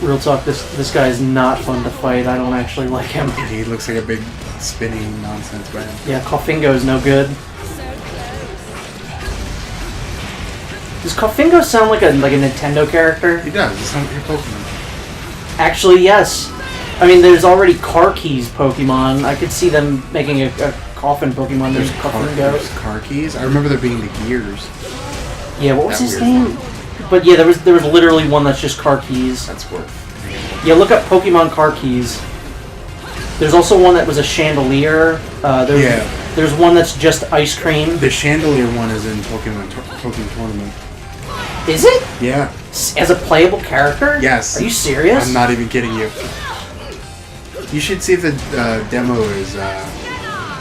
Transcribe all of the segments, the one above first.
Real talk, this guy is not fun to fight. I don't actually like him. He looks like a big spinning nonsense man. Yeah, Kofingo is no good. Does Kofingo sound like a Nintendo character? He does. It's not your Pokemon. Actually, yes. I mean, there's already Car Keys Pokemon. I could see them making a Coffin Pokemon. There's There's Car Keys. I remember there being the Gears. Yeah, what was his name? But yeah, there was literally one that's just Car Keys. That's worth. Yeah, look up Pokemon Car Keys. There's also one that was a Chandelier. There's one that's just ice cream. The Chandelier one is in Pokemon Tournament. Is it? Yeah. As a playable character? Yes. Are you serious? I'm not even kidding you. You should see if the demo is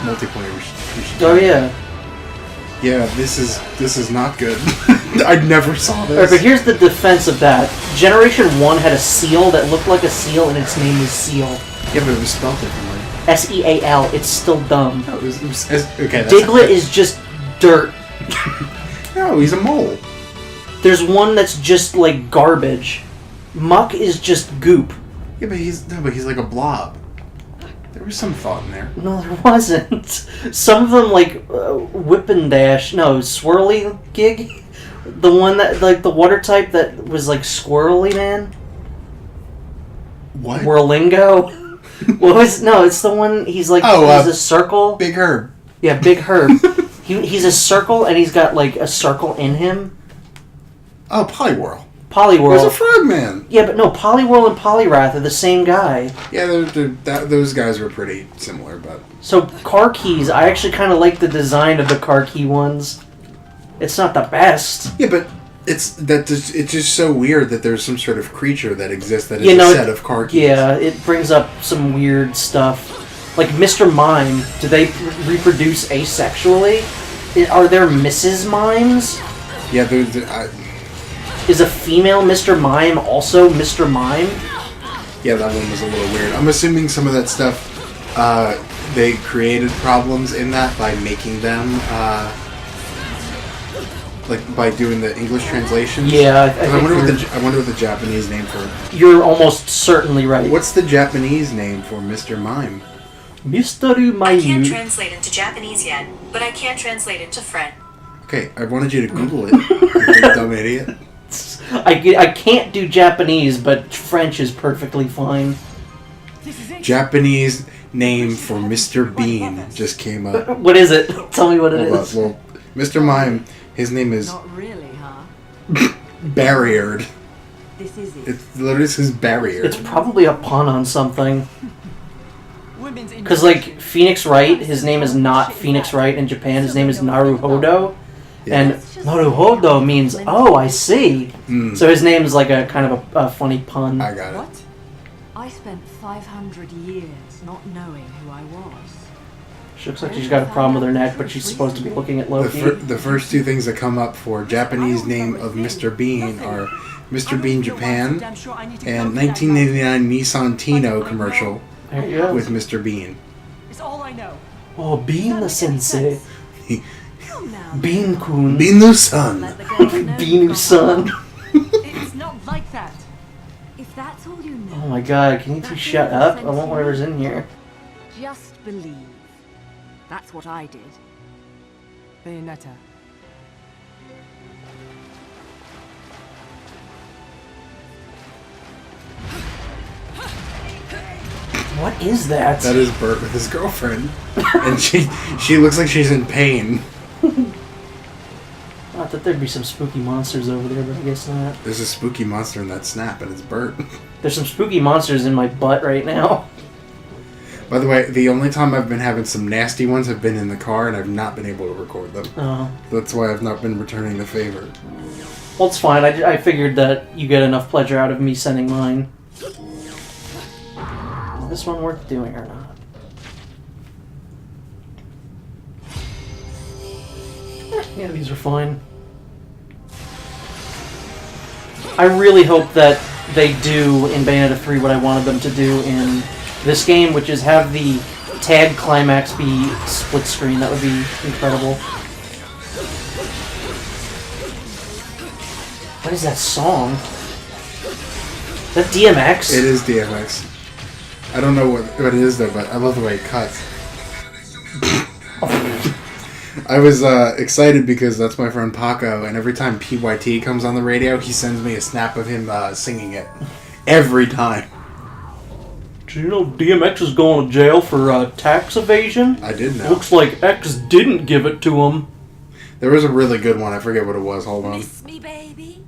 multiplayer. Oh yeah. Yeah, this is not good. I never saw this. Alright, but here's the defense of that. Generation 1 had a seal that looked like a seal, and its name was Seal. Yeah, but it was spelled differently. S-E-A-L. It's still dumb. No, okay. Diglett is just dirt. No, he's a mole. There's one that's just like garbage. Muck is just goop. Yeah, but he's like a blob. There was some thought in there. No, there wasn't. Some of them like Whip and Dash. No, Swirly Gig. The one that like the water type that was like squirrely man. What? Whirlingo. What was no? It's the one. He's like he's a circle. Big Herb. Yeah, Big Herb. He's a circle and he's got like a circle in him. Oh, Poliwhirl. Poliwhirl. There's a Frogman. Yeah, but no, Poliwhirl and Poliwrath are the same guy. Yeah, those guys were pretty similar, but... So, Car Keys, I actually kind of like the design of the Car Key ones. It's not the best. Yeah, but it's just so weird that there's some sort of creature that exists that is a set of Car Keys. Yeah, it brings up some weird stuff. Like Mr. Mime, do they reproduce asexually? Are there Mrs. Mimes? Yeah, Is a female Mr. Mime also Mr. Mime? Yeah, that one was a little weird. I'm assuming some of that stuff, they created problems in that by making them, like by doing the English translations. Yeah, I wonder what the Japanese name for. You're almost certainly right. What's the Japanese name for Mr. Mime? Mr. Mime. I can't translate into Japanese yet, but I can translate into French. Okay, I wanted you to Google it. You dumb idiot. I can't do Japanese, but French is perfectly fine. Japanese name for Mr. Bean just came up. What is it? Tell me what it is. Well, Mr. Mime, his name is... Not really, huh? Barriered. This is it. It literally says Barriered. It's probably a pun on something. Because, like, Phoenix Wright, his name is not Phoenix Wright in Japan. His name is Naruhodo. Yeah. And Naruhodo means, oh, I see. So his name is like a kind of a funny pun. I got it. What? I spent 500 years not knowing who I was. She looks like she's got a problem with her neck, but she's supposed to be looking at Loki. The first two things that come up for Japanese name of Mr. Bean are Mr. Bean Japan and 1989 Nissan Tino commercial There you go. with Mr. Bean. It's all I know. Oh, Bean the sensei. Bean-kun. Binu-san. Beanu-san. It's not like that. If that's all you know. Oh my god, can you two shut up? I want whatever's in here. Just believe. That's what I did. Bayonetta. What is that? That is Bert with his girlfriend. And she looks like she's in pain. I thought there'd be some spooky monsters over there, but I guess not. There's a spooky monster in that snap, and it's Bert. There's some spooky monsters in my butt right now. By the way, the only time I've been having some nasty ones have been in the car, and I've not been able to record them. Oh. That's why I've not been returning the favor. Well, it's fine. I figured that you get enough pleasure out of me sending mine. Is this one worth doing or not? Yeah, these are fine. I really hope that they do in Bayonetta 3 what I wanted them to do in this game, which is have the tag climax be split screen. That would be incredible. What is that song? That DMX? It is DMX. I don't know what it is though, but I love the way it cuts. I was excited because that's my friend Paco, and every time PYT comes on the radio, he sends me a snap of him singing it. Every time. Do you know DMX is going to jail for tax evasion? I did know. Looks like X didn't give it to him. There was a really good one. I forget what it was. Hold on. Miss me, baby.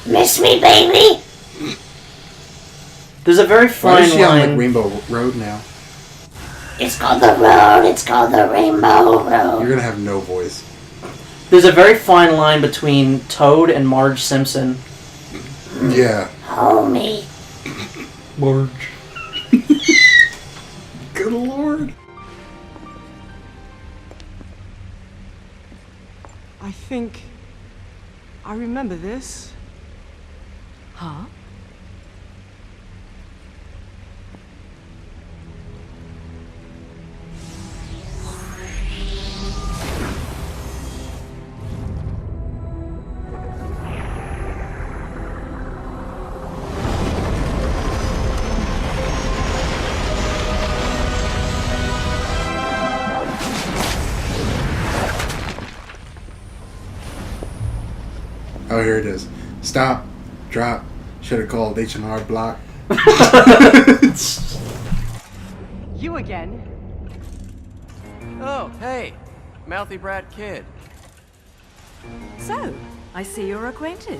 Miss me, baby. There's a very Why fine is she on line. like Rainbow Road now? It's called the road. It's called the Rainbow Road. You're gonna have no voice. There's a very fine line between Toad and Marge Simpson. Yeah. Homie. Marge. Good lord. I think I remember this. Huh? Oh, here it is. Stop. Drop. Should have called H&R Block. You again? Oh, hey, mouthy brat kid. So, I see you're acquainted.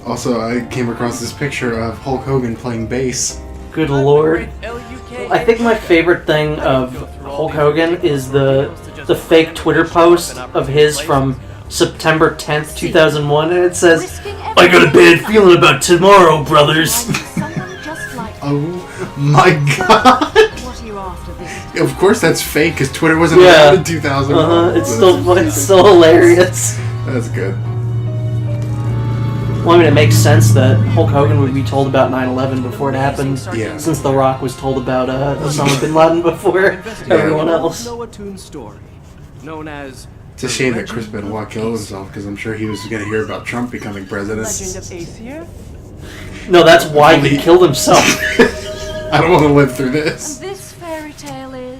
Also, I came across this picture of Hulk Hogan playing bass. Good lord. I think my favorite thing of Hulk Hogan is the fake Twitter post of his from September 10th, 2001, and it says, "I got a bad feeling about tomorrow, brothers." Someone just like Oh my god! what are you after this? Of course that's fake, because Twitter wasn't Yeah. around in 2001. It's still hilarious. That's good. Well, I mean, it makes sense that Hulk Hogan would be told about 9/11 before it happened, Yeah. since The Rock was told about Osama bin Laden before everyone else. Noah Toon's story, known as It's a shame that Chris Benoit killed himself, because I'm sure he was going to hear about Trump becoming president. Legend of Aesir? No, that's why he killed himself. I don't want to live through this. And this fairy tale is...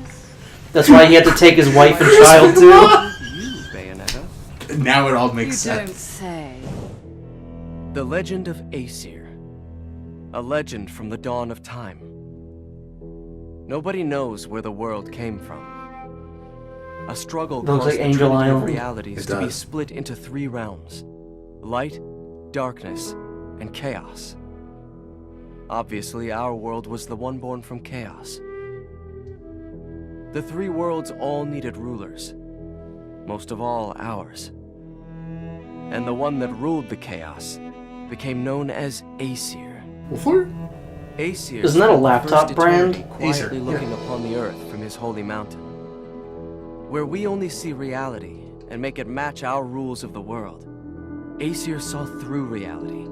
That's why he had to take his wife and child too. you, Bayonetta. Now it all You makes don't sense. say. The legend of Aesir. A legend from the dawn of time. Nobody knows where the world came from. A struggle Looks caused like the Angel Trinity of Island. realities It to be does. split into 3 realms. Light, darkness, and chaos. Obviously, our world was the one born from chaos. The 3 worlds all needed rulers. Most of all, ours. And the one that ruled the chaos became known as Aesir. Wolflord? Aesir Isn't that a spent the laptop first brand? eternity quietly Aesir, looking yeah. upon the earth from his holy mountain. Where we only see reality and make it match our rules of the world, Aesir saw through reality,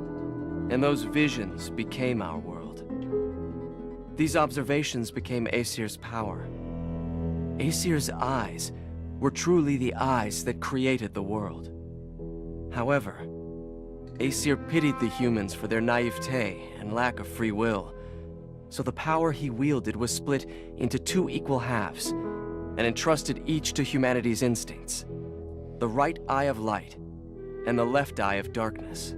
and those visions became our world. These observations became Aesir's power. Aesir's eyes were truly the eyes that created the world. However, Aesir pitied the humans for their naivete and lack of free will, so the power he wielded was split into 2 equal halves, and entrusted each to humanity's instincts, the right eye of light and the left eye of darkness.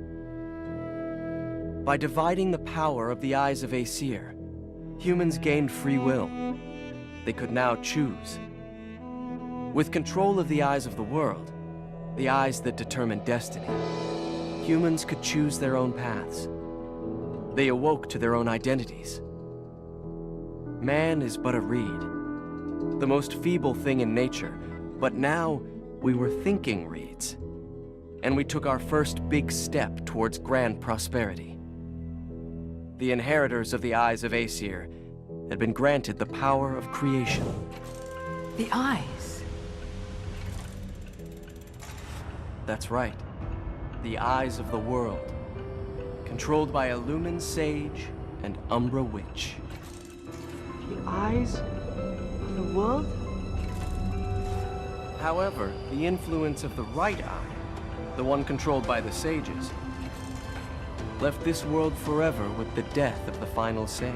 By dividing the power of the eyes of Aesir, humans gained free will. They could now choose. With control of the eyes of the world, the eyes that determine destiny, humans could choose their own paths. They awoke to their own identities. Man is but a reed, the most feeble thing in nature, but now we were thinking reeds, and we took our first big step towards grand prosperity. The inheritors of the eyes of Aesir had been granted the power of creation. The eyes. That's right, the eyes of the world, controlled by a Lumen Sage and Umbra Witch. The eyes of the world? However, the influence of the right eye, the one controlled by the sages, left this world forever with the death of the final sage.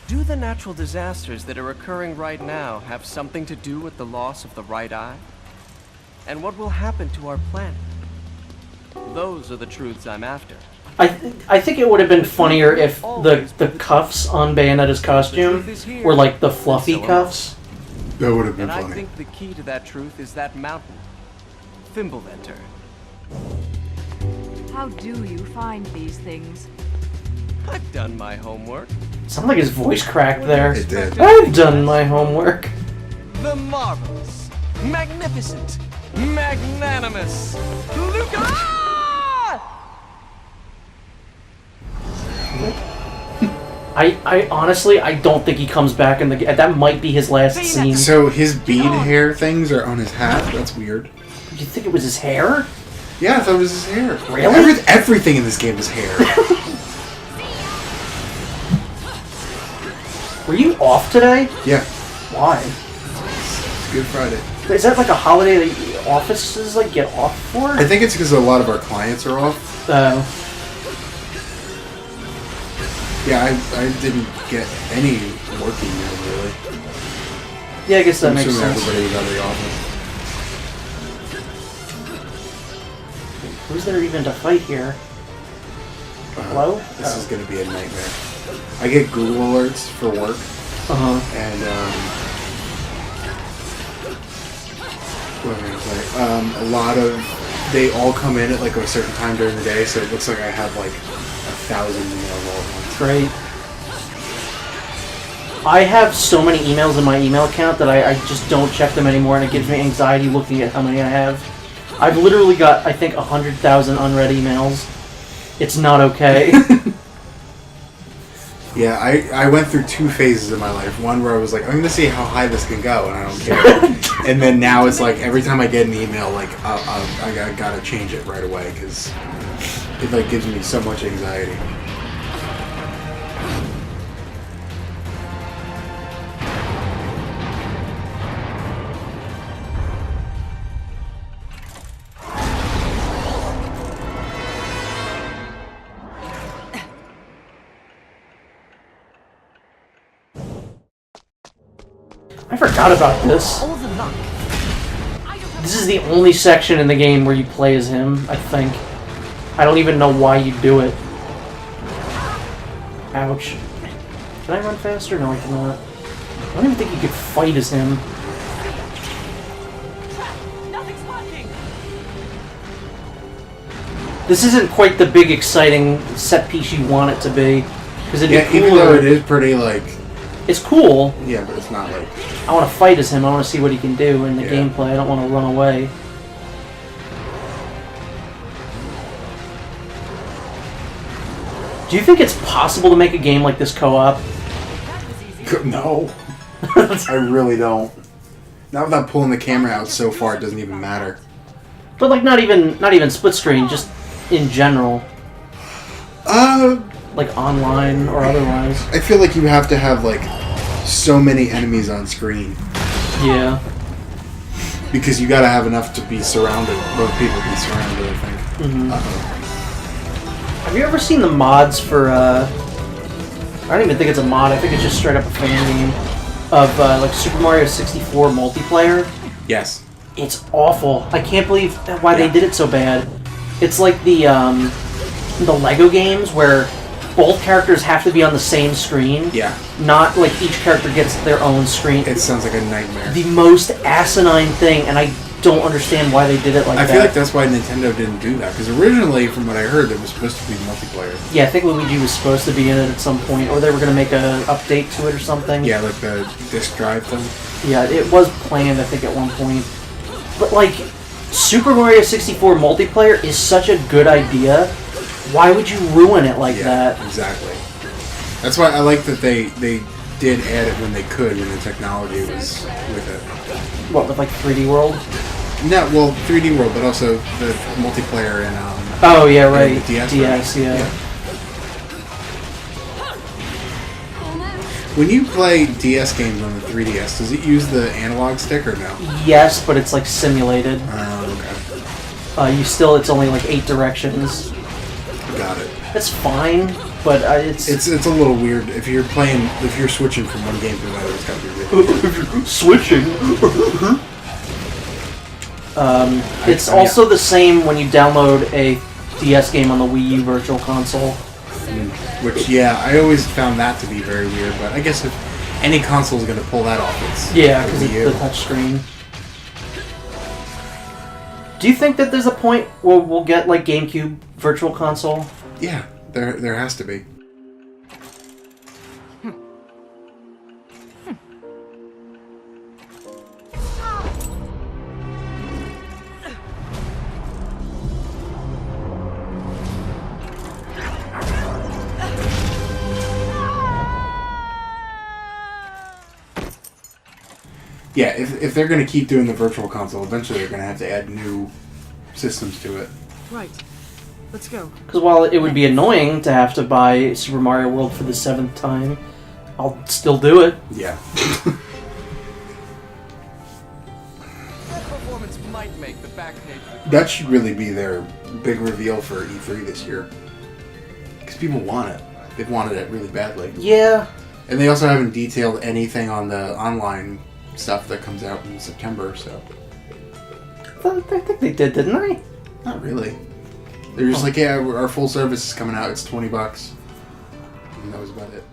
Do the natural disasters that are occurring right now have something to do with the loss of the right eye? And what will happen to our planet? Those are the truths I'm after. I think it would have been funnier if the cuffs on Bayonetta's costume were like the fluffy cuffs. That would have been And funny. I think the key to that truth is that mountain, Fimbulventer. How do you find these things? I've done my homework. Sounded like his voice cracked there. It did. I've done my homework. The marvelous, magnificent, magnanimous Luka! I honestly, I don't think he comes back in the game. That might be his last scene. So his bead hair things are on his hat? That's weird. You think it was his hair? Yeah, I thought it was his hair. Really? Everything in this game is hair. Were you off today? Yeah, Why? it's Good Friday. Is that like a holiday that offices like get off for? I think it's because a lot of our clients are off. Yeah, I didn't get any work email really. Yeah, I guess that I'm makes assuming sense. everybody was out of the office. Who's there even to fight here? Hello? This is going to be a nightmare. I get Google alerts for work, and what am I gonna say? A lot of they all come in at like a certain time during the day, so it looks like I have like 1,000 emails all at once. Great. I have so many emails in my email account that I just don't check them anymore, and it gives me anxiety looking at how many I have. I've literally got, I think, 100,000 unread emails. It's not okay. Yeah, I went through 2 phases of my life. One where I was like, I'm going to see how high this can go, and I don't care. And then now it's like, every time I get an email, like, I got to change it right away, because it like gives me so much anxiety. I forgot about this. All the luck. This is the only section in the game where you play as him, I think. I don't even know why you do it. Ouch. Can I run faster? No, I cannot. I don't even think you could fight as him. Nothing's working. This isn't quite the big, exciting set piece you want it to be. Because it'd be Even though cooler. it is pretty like, It's cool. yeah, but it's not like. I want to fight as him. I want to see what he can do in the Yeah. gameplay. I don't want to run away. Do you think it's possible to make a game like this co-op? No. I really don't. Not without pulling the camera out so far, it doesn't even matter. But like not even split screen, just in general, like online or otherwise. I feel like you have to have like so many enemies on screen Yeah. because you gotta have enough to be surrounded. Both people be surrounded, I think. Mm-hmm. Uh-oh. Have you ever seen the mods for? I don't even think it's a mod. I think it's just straight up a fan game of like Super Mario 64 multiplayer. Yes. It's awful. I can't believe why they did it so bad. It's like the Lego games where both characters have to be on the same screen. Yeah. Not like each character gets their own screen. It sounds like a nightmare. The most asinine thing, and I don't understand why they did it like that. I feel like that's why Nintendo didn't do that, because originally, from what I heard, it was supposed to be multiplayer. Yeah, I think Luigi was supposed to be in it at some point, or they were going to make an update to it or something. Yeah, like the disc drive thing. Yeah, it was planned, I think, at one point. But, like, Super Mario 64 multiplayer is such a good idea. Why would you ruin it like that? Exactly. That's why I like that they did add it when they could, when the technology was with it. What, with, like, 3D World? No, well, 3D World, but also the multiplayer in Oh, yeah, right. the DS DS, version. yeah. When you play DS games on the 3DS, does it use the analog stick or no? Yes, but it's like simulated. Okay. It's only like 8 directions. Got it. It's fine, but it's a little weird if you're switching from one game to another. It's gotta be really switching. It's also the same when you download a DS game on the Wii U Virtual Console. Which, yeah, I always found that to be very weird. But I guess if any console is gonna pull that off, it's because it's the touchscreen. Do you think that there's a point where we'll get like GameCube Virtual Console? Yeah, there has to be. Yeah, if they're going to keep doing the Virtual Console, eventually they're going to have to add new systems to it. Right. Let's go. Because while it would be annoying to have to buy Super Mario World for the 7th time, I'll still do it. Yeah. That performance might make the back page. That should really be their big reveal for E3 this year. Because people want it. They've wanted it really badly. Yeah. And they also haven't detailed anything on the online stuff that comes out in September, so... I think they did, didn't they? Not really. They're just like, yeah, our full service is coming out, it's $20. And that was about it.